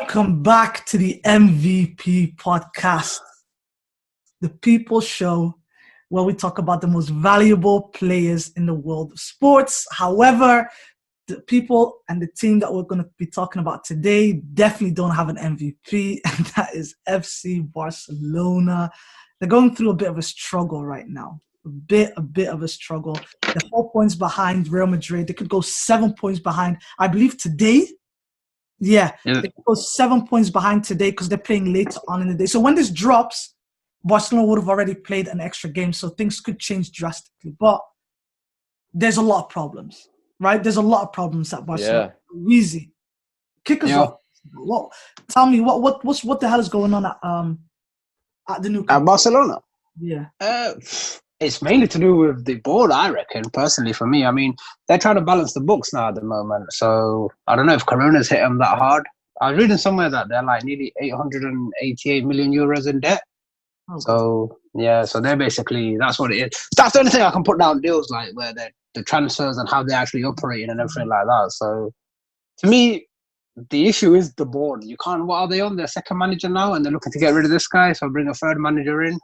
Welcome back to the MVP podcast, the People Show, where we talk about the most valuable players in the world of sports. However, the people and the team that we're going to be talking about today definitely don't have an MVP, and that is FC Barcelona. They're going through a bit of a struggle right now. A bit of a struggle. They're 4 points behind Real Madrid. They could go 7 points behind, I believe, today. Yeah. They could go 7 points behind today because they're playing later on in the day. So when this drops, Barcelona would have already played an extra game, so things could change drastically. But there's a lot of problems, right? There's a lot of problems at Barcelona. Yeah. Weezy, kick us off. Well, tell me what the hell is going on at the new at Barcelona? Yeah. It's mainly to do with the board, I reckon, personally, for me. I mean, they're trying to balance the books now at the moment. So I don't know if Corona's hit them that hard. I was reading somewhere that they're like nearly 888 million euros in debt. Oh, so, yeah, so they're basically, that's what it is. That's the only thing I can put down deals like where the transfers and how they're actually operating and everything like that. So to me, the issue is the board. You can't, what are they on? Their second manager now and they're looking to get rid of this guy. So bring a third manager in.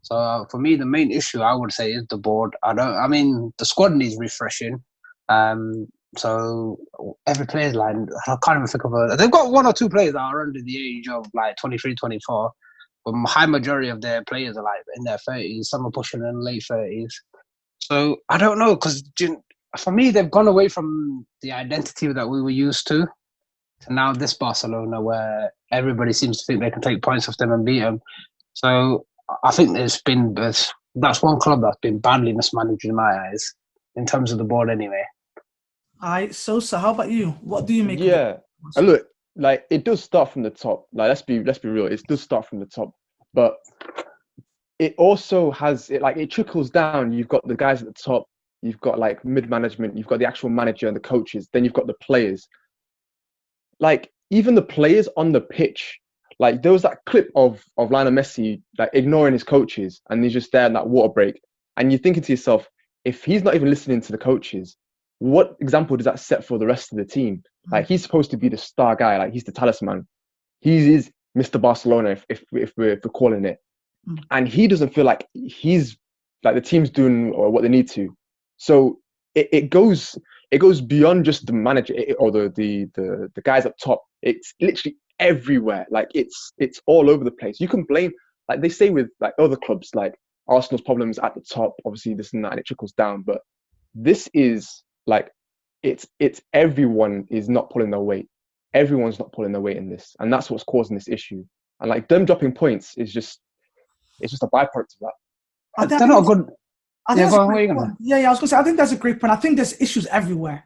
So for me, the main issue I would say is the board. The squad needs refreshing. So every player's like, I can't even think of they've got one or two players that are under the age of like 23, 24. But high majority of their players are like in their 30s. Some are pushing in late 30s. So I don't know, because for me, they've gone away from the identity that we were used to now this Barcelona where everybody seems to think they can take points off them and beat them. So I think that's one club that's been badly mismanaged in my eyes, in terms of the board anyway. All right, Sosa, how about you? What do you make of it? Yeah, and look, like it does start from the top. Like let's be real, it does start from the top, but it also has it trickles down. You've got the guys at the top, you've got like mid management, you've got the actual manager and the coaches, then you've got the players. Like even the players on the pitch. Like there was that clip of Lionel Messi like ignoring his coaches and he's just there in that water break. And you're thinking to yourself, if he's not even listening to the coaches, what example does that set for the rest of the team? Like he's supposed to be the star guy, like he's the talisman. He is Mr. Barcelona if we're calling it. And he doesn't feel like he's like the team's doing what they need to. So it goes beyond just the manager or the guys up top. It's literally everywhere. Like it's all over the place. You can blame, like they say with like other clubs, like Arsenal's problems at the top, obviously this and that, and it trickles down. But this is like it's everyone is not pulling their weight. Everyone's not pulling their weight in this, and that's what's causing this issue. And like them dropping points is just a byproduct of that. They're not good. I was gonna say I think that's a great point. I think there's issues everywhere.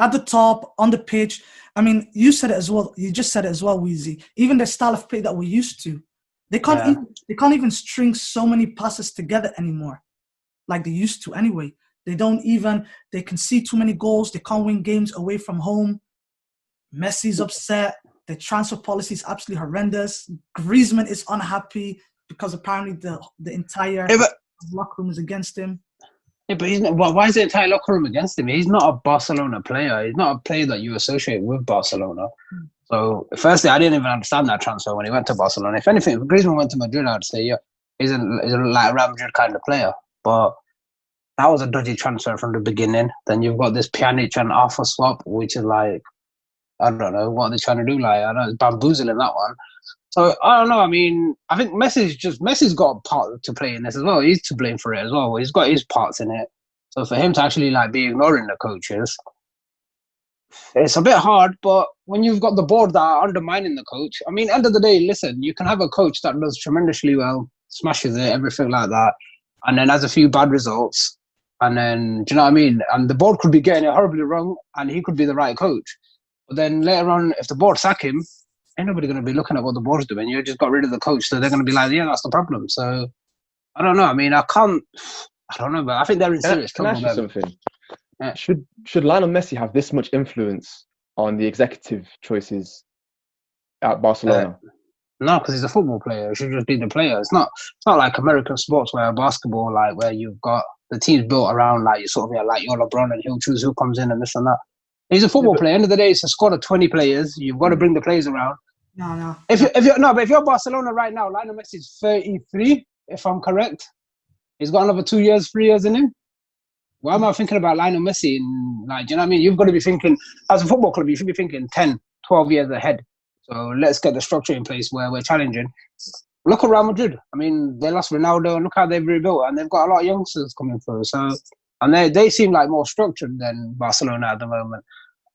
At the top, on the pitch. I mean, you said it as well. You just said it as well, Weezy. Even the style of play that we're used to, they can't even string so many passes together anymore, like they used to anyway. They can see too many goals. They can't win games away from home. Messi's upset. The transfer policy is absolutely horrendous. Griezmann is unhappy because apparently the entire locker room is against him. Yeah, but he's not, why is the entire locker room against him? He's not a Barcelona player. He's not a player that you associate with Barcelona. So, firstly, I didn't even understand that transfer when he went to Barcelona. If anything, if Griezmann went to Madrid, I'd say, yeah, he's a like Real Madrid kind of player. But that was a dodgy transfer from the beginning. Then you've got this Pjanic and Arthur swap, which is like, I don't know, what are they trying to do? Like, I know it's bamboozling that one. So, I don't know. I mean, I think Messi's got a part to play in this as well. He's to blame for it as well. He's got his parts in it. So, for him to actually like be ignoring the coaches, it's a bit hard. But when you've got the board that are undermining the coach, I mean, end of the day, listen, you can have a coach that does tremendously well, smashes it, everything like that, and then has a few bad results. And then, do you know what I mean? And the board could be getting it horribly wrong, and he could be the right coach. But then later on, if the board sack him, ain't nobody going to be looking at what the board's doing. You just got rid of the coach, so they're going to be like, yeah, that's the problem. So, I don't know. I mean, I don't know, but I think they're in serious trouble. Can I ask you something? Yeah. Should Lionel Messi have this much influence on the executive choices at Barcelona? No, because he's a football player. He should just be the player. It's not like American sports where basketball, like where you've got the team's built around like you sort of like you're LeBron and he'll choose who comes in and this and that. He's a football player. End of the day, it's a squad of 20 players. You've got to bring the players around. No. If you're Barcelona right now, Lionel Messi is 33, if I'm correct. He's got another 2 years, 3 years in him. Why am I thinking about Lionel Messi? And, like, do you know what I mean? You've got to be thinking, as a football club, you should be thinking 10, 12 years ahead. So let's get the structure in place where we're challenging. Look at Real Madrid. I mean, they lost Ronaldo, and look how they've rebuilt, and they've got a lot of youngsters coming through. So, and they seem like more structured than Barcelona at the moment.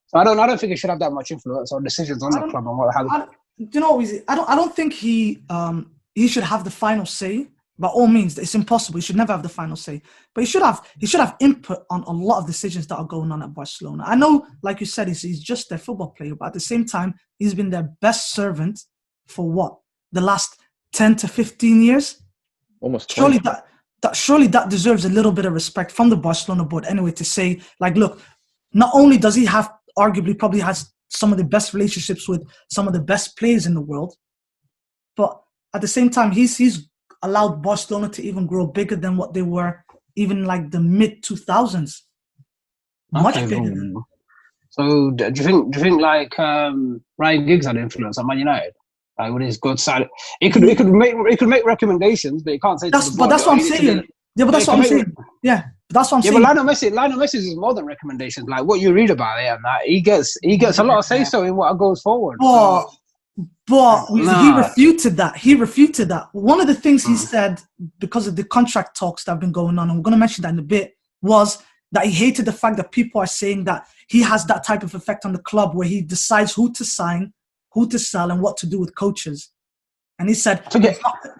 So I don't think it should have that much influence on decisions on the club and what happens. You know, I don't think he should have the final say. By all means, it's impossible. He should never have the final say. But he should have input on a lot of decisions that are going on at Barcelona. I know, like you said, he's just their football player, but at the same time, he's been their best servant for what? The last 10 to 15 years? Almost 20. Surely that deserves a little bit of respect from the Barcelona board anyway, to say, like, look, not only does he have, arguably probably has some of the best relationships with some of the best players in the world, but at the same time, he's allowed Barcelona to even grow bigger than what they were even like the mid-2000s. Much bigger than. So do you think like Ryan Giggs had influence on Man United? Like with his good side, he could make recommendations, but he can't say. That's what I'm saying. Yeah, but that's what I'm saying. Yeah, that's what I'm saying. Yeah, but Lionel Messi is more than recommendations. Like what you read about it and that, he gets a lot of say so in what goes forward. But he refuted that. One of the things he said, because of the contract talks that have been going on, and we're going to mention that in a bit, was that he hated the fact that people are saying that he has that type of effect on the club where he decides who to sign, who to sell, and what to do with coaches. And he said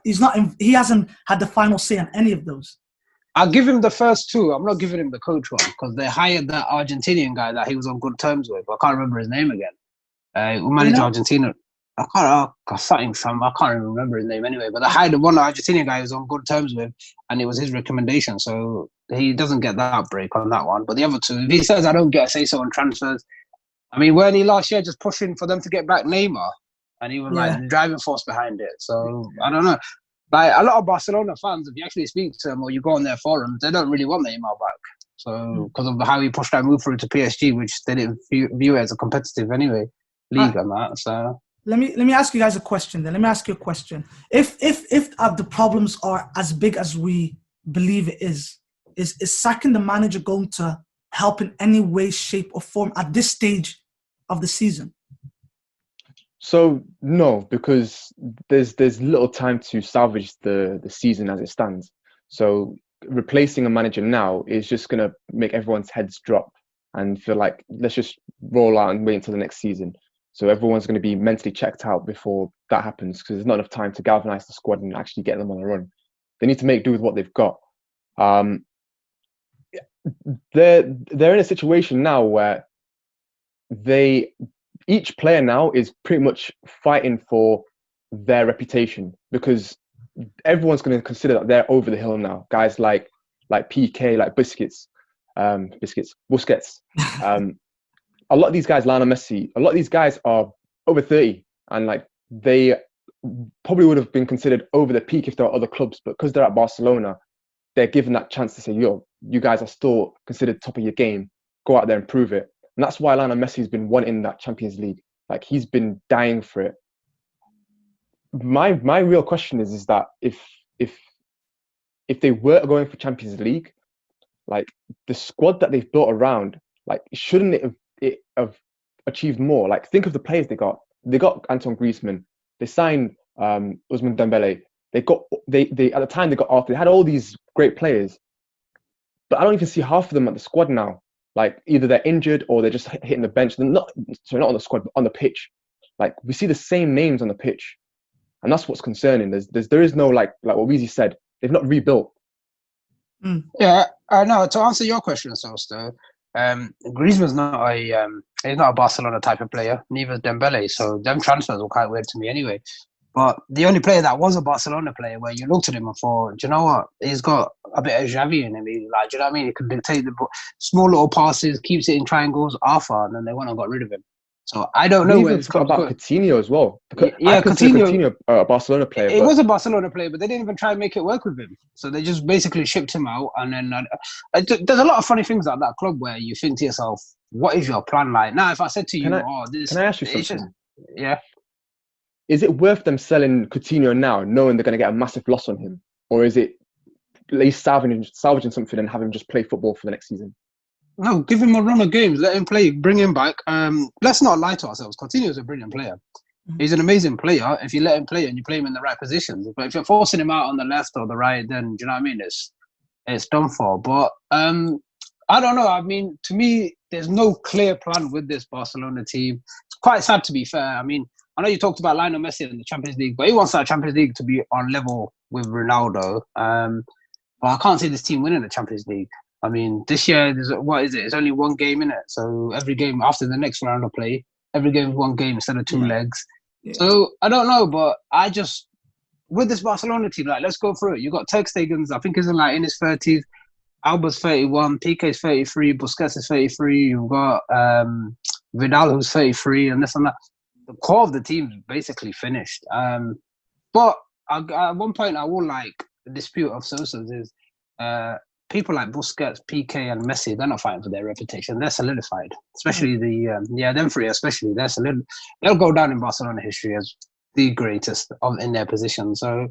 he hasn't had the final say on any of those. I'll give him the first two. I'm not giving him the coach one because they hired that Argentinian guy that he was on good terms with. I can't remember his name again. Who managed Argentina? I can't even remember his name anyway. But they hired one Argentinian guy who was on good terms with, and it was his recommendation. So he doesn't get that break on that one. But the other two, if he says I don't get a say so on transfers, I mean, weren't he last year just pushing for them to get back Neymar? And he was like the driving force behind it. So I don't know. Like a lot of Barcelona fans, if you actually speak to them or you go on their forums, they don't really want Neymar back. So because of how he pushed that move through to PSG, which they didn't view it as a competitive league and that. So let me ask you guys a question. Then let me ask you a question. If the problems are as big as we believe it is sacking the manager going to help in any way, shape, or form at this stage of the season? So no, because there's little time to salvage the season as it stands. So replacing a manager now is just going to make everyone's heads drop and feel like, let's just roll out and wait until the next season. So everyone's going to be mentally checked out before that happens because there's not enough time to galvanize the squad and actually get them on a run. They need to make do with what they've got. They're in a situation now where each player now is pretty much fighting for their reputation because everyone's going to consider that they're over the hill now. Guys like PK, like Busquets. A lot of these guys, Lionel Messi, a lot of these guys are over 30 and like they probably would have been considered over the peak if there were other clubs, but because they're at Barcelona, they're given that chance to say, yo, you guys are still considered top of your game. Go out there and prove it. And that's why Lionel Messi's been wanting that Champions League. Like he's been dying for it. My real question is that if they were going for Champions League, like the squad that they've built around, like shouldn't it have achieved more? Like think of the players they got. They got Antoine Griezmann. They signed Ousmane Dembele. They at the time they got Arthur. They had all these great players, but I don't even see half of them at the squad now. Like either they're injured or they're just hitting the bench. They're not on the squad, but on the pitch. Like we see the same names on the pitch, and that's what's concerning. There is no like what Weezy said. They've not rebuilt. Yeah, no. To answer your question, Sosta, Griezmann's he's not a Barcelona type of player. Neither is Dembele. So them transfers were quite weird to me anyway. But the only player that was a Barcelona player where you looked at him and thought, do you know what? He's got a bit of Xavi in him. Do you know what I mean? He can dictate the small little passes, keeps it in triangles, Arthur, and then they went and got rid of him. So I don't know where it's got about Coutinho as well. Yeah, Coutinho a Barcelona player. It was a Barcelona player, but they didn't even try and make it work with him. So they just basically shipped him out. And then there's a lot of funny things at that club where you think to yourself, what is your plan like? Now, if I said to you, can I ask you something? Yeah. is it worth them selling Coutinho now, knowing they're going to get a massive loss on him, or is it at least salvaging something and have him just play football for the next season? No, give him a run of games. Let him play. Bring him back. Let's not lie to ourselves. Coutinho is a brilliant player. He's an amazing player if you let him play and you play him in the right positions. But if you're forcing him out on the left or the right, then do you know what I mean? It's done for. But I don't know. I mean, to me, there's no clear plan with this Barcelona team. It's quite sad, to be fair. I mean, I know you talked about Lionel Messi in the Champions League, but he wants that Champions League to be on level with Ronaldo. But I can't see this team winning the Champions League. I mean, this year, what is it? It's only one game in it. So every game after the next round of play, every game is one game instead of two legs. Yeah. So I don't know, but I just, with this Barcelona team, like, let's go through it. You got Ter Stegen's, I think he's in his 30s. Alba's 31, Piqué's 33, Busquets is 33. You've got Vidal, who's 33, and this and that. The core of the team is basically finished. But at one point, I will like the dispute of Sosa's is people like Busquets, Piqué, and Messi. They're not fighting for their reputation. They're solidified, especially them three. Especially they'll go down in Barcelona history as the greatest in their position. So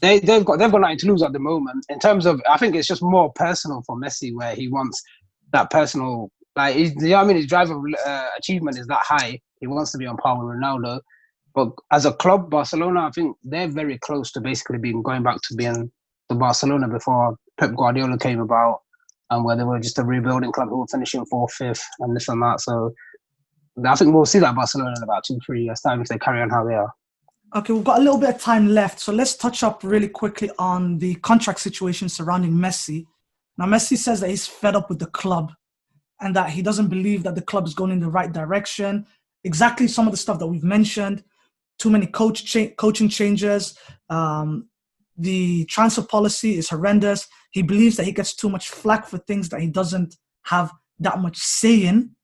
they've got nothing to lose at the moment. In terms of, I think it's just more personal for Messi, where he wants that personal. Like, you know what I mean? His drive of achievement is that high. He wants to be on par with Ronaldo. But as a club, Barcelona, I think they're very close to basically going back to being the Barcelona before Pep Guardiola came about, and where they were just a rebuilding club who were finishing 4th, 5th, and this and that. So I think we'll see that Barcelona in about 2-3 years' time if they carry on how they are. Okay, we've got a little bit of time left, so let's touch up really quickly on the contract situation surrounding Messi. Now, Messi says that he's fed up with the club and that he doesn't believe that the club is going in the right direction. Exactly some of the stuff that we've mentioned. Too many coaching changes. The transfer policy is horrendous. He believes that he gets too much flack for things that he doesn't have that much say in.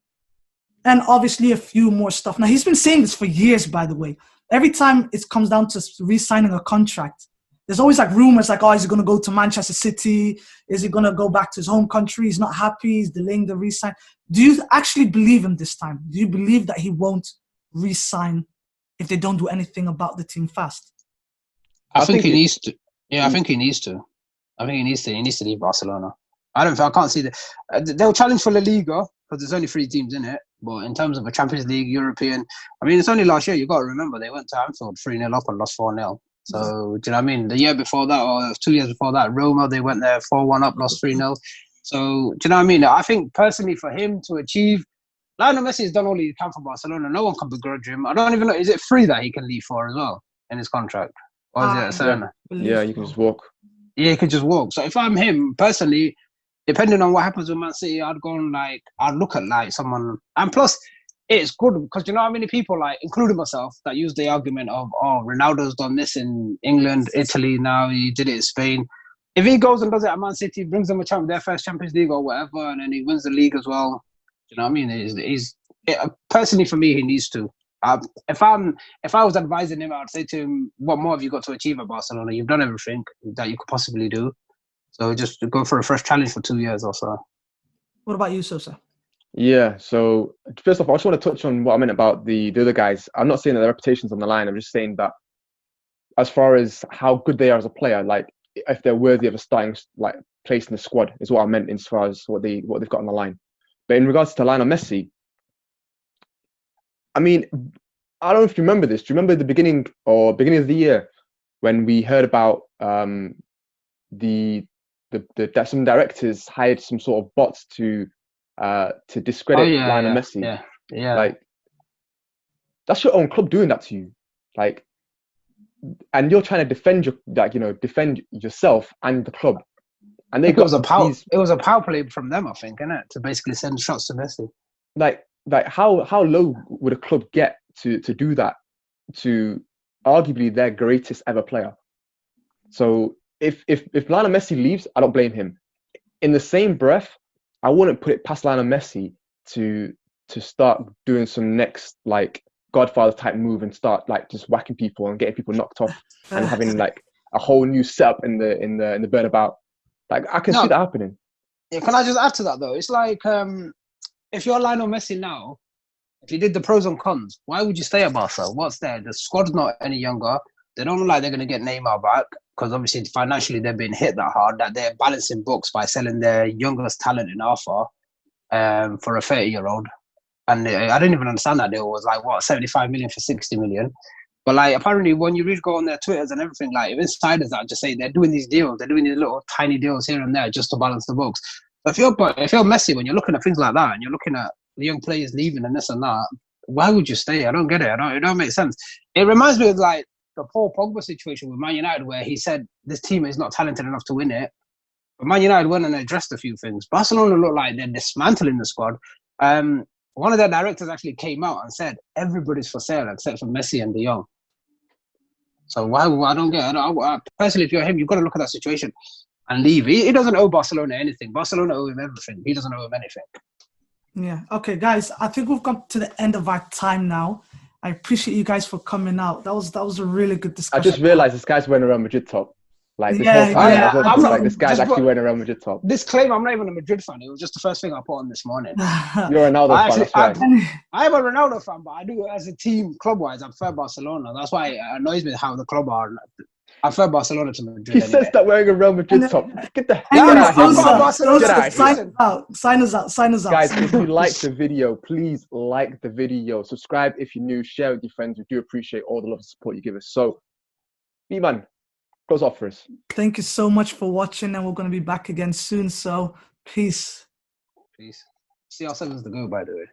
And obviously a few more stuff. Now, he's been saying this for years, by the way. Every time it comes down to re-signing a contract, there's always like rumors like, oh, is he going to go to Manchester City? Is he going to go back to his home country? He's not happy. He's delaying the re-sign. Do you actually believe him this time? Do you believe that he won't re-sign if they don't do anything about the team fast? I think he needs to. Yeah, I think he needs to. He needs to leave Barcelona. I can't see they'll challenge for La Liga because there's only 3 teams in it. But in terms of a Champions League, European, I mean, it's only last year. You got to remember they went to Anfield 3-0 up and lost 4-0. So do you know what I mean? The year before that, or 2 years before that, Roma, they went there 4-1 up, lost 3-0. So do you know what I mean? I think personally for him to achieve, Lionel Messi has done all he can for Barcelona. No one can begrudge him. I don't even know, is it free that he can leave for as well in his contract? Or is it a certain? Yeah, you can just walk. Yeah, he can just walk. So if I'm him personally, depending on what happens with Man City, I'd look at someone. And plus, it's good because you know how many people, including myself, that use the argument of, oh, Ronaldo's done this in England, Italy, now he did it in Spain. If he goes and does it at Man City, brings them their first Champions League or whatever, and then he wins the league as well, you know what I mean? Personally, for me, he needs to. If I was advising him, I'd say to him, what more have you got to achieve at Barcelona? You've done everything that you could possibly do. So just go for a fresh challenge for 2 years or so. What about you, Sosa? Yeah, so first off, I just want to touch on what I meant about the other guys. I'm not saying that their reputation's on the line. I'm just saying that as far as how good they are as a player, if they're worthy of a starting place in the squad is what I meant as far as what they've got on the line. But in regards to Lionel Messi, I mean, I don't know if you remember this. Do you remember the beginning of the year when we heard about that some directors hired some sort of bots to discredit Lionel Messi? Yeah. That's your own club doing that to you, and you're trying to defend yourself and the club. And it was a power play from them, I think, innit? To basically send shots to Messi. How low would a club get to do that to arguably their greatest ever player? So if Lionel Messi leaves, I don't blame him. In the same breath, I wouldn't put it past Lionel Messi to start doing some next Godfather type move and start just whacking people and getting people knocked off and having a whole new setup in the Bernabeu. I can see that happening. Yeah, can I just add to that though? It's if you're Lionel Messi now, If you did the pros and cons, why would you stay at Barca? What's there? The squad's not any younger. They don't look like they're going to get Neymar back because obviously financially they've been hit that hard that they're balancing books by selling their youngest talent in Alpha for a 30-year-old. And I didn't even understand that deal was like, what, 75 million for 60 million. But like, apparently when you really go on their Twitters and everything, like insiders that just say they're doing these deals, they're doing these little tiny deals here and there just to balance the books. But if you're Messi, when you're looking at things like that and you're looking at the young players leaving and this and that, why would you stay? I don't get it. It don't make sense. It reminds me of like the Paul Pogba situation with Man United, where he said this team is not talented enough to win it. But Man United went and addressed a few things. Barcelona look like they're dismantling the squad. One of their directors actually came out and said everybody's for sale except for Messi and De Jong. So why? I don't get it. Personally, if you're him, you've got to look at that situation and leave. He doesn't owe Barcelona anything. Barcelona owe him everything. He doesn't owe him anything. Yeah. Okay, guys. I think we've come to the end of our time now. I appreciate you guys for coming out. That was a really good discussion. I just realized this guy's wearing a Real Madrid top. Like this Yeah, whole time, yeah. I was like, this guy's actually wearing a Real Madrid top. Disclaimer: I'm not even a Madrid fan. It was just the first thing I put on this morning. You're a Ronaldo fan. That's right. I am a Ronaldo fan, but I do as a team club-wise. I prefer Barcelona. That's why it annoys me how the club are. I prefer Barcelona to Madrid. He says that wearing a Real Madrid top. Get the Hang hell on, out of here. Sosa, Get out of here. sign us out. Guys, if you like the video, please like the video. Subscribe if you're new. Share with your friends. We do appreciate all the love and support you give us. So, B-Man, close off for us. Thank you so much for watching, and we're going to be back again soon. So, peace. Peace. CR7's the go, by the way.